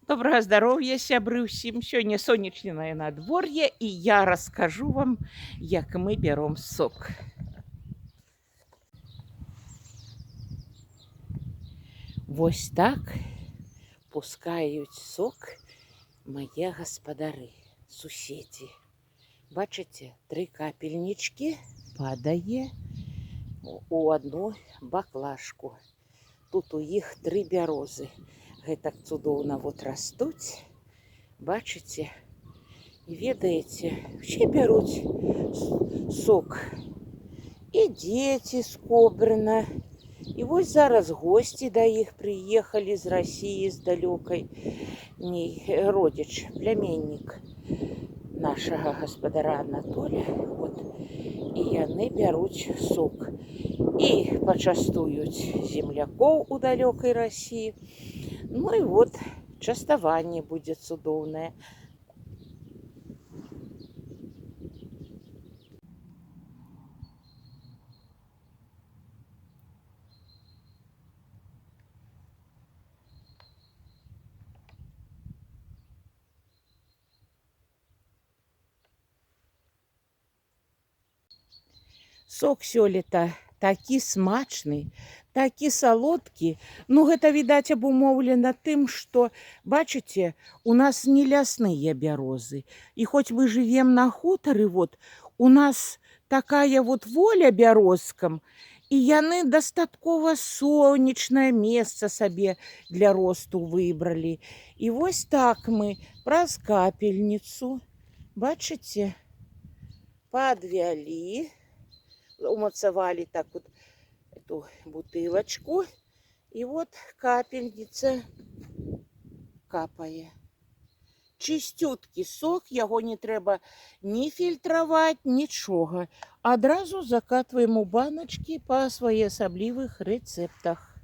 Доброго здоров'я, сябры ўсім. Сёння сонечнае надвор'е, і я раскажу вам, як мы бяром сок. Вось так пускаюць сок мае гаспадары, суседзі. Бачыце, 3 капельнічкі падае у одну баклажку. Тут у іх 3 бярозы. Гэтак цудоўна вот растуць. Бачыце? І ведаеце, усе бяруць сок. І дзеці з Кобрына. І вось зараз госці да іх прыехалі з Расіі, з далёкай. Родзіч, пляменнік нашага гаспадара Анатоля. Вот. І яны бяруць сок. І пачастуюць землякоў у далёкай Расіі. Ну і вот, частаванне будзе цудоўнае. Сок сёлета такі смачны, такі салодкі. Ну, гэта, відаць, абумоўлена тым, што, бачыце, у нас не лясныя бярозы. І хоць мы жывем на хутары, вот, у нас такая вот воля бярозкам, і яны дастаткова сонечнае месца сабе для росту выбралі. І вось так мы праз капельніцу, бачыце, падвялі, умацавалі так вот эту бутылочку, и вот капельница капае. Чистюткі сок, яго не трэба ні фільтраваць, нічога. Адразу закатваем у баначкі па своеасаблівых рэцэптах.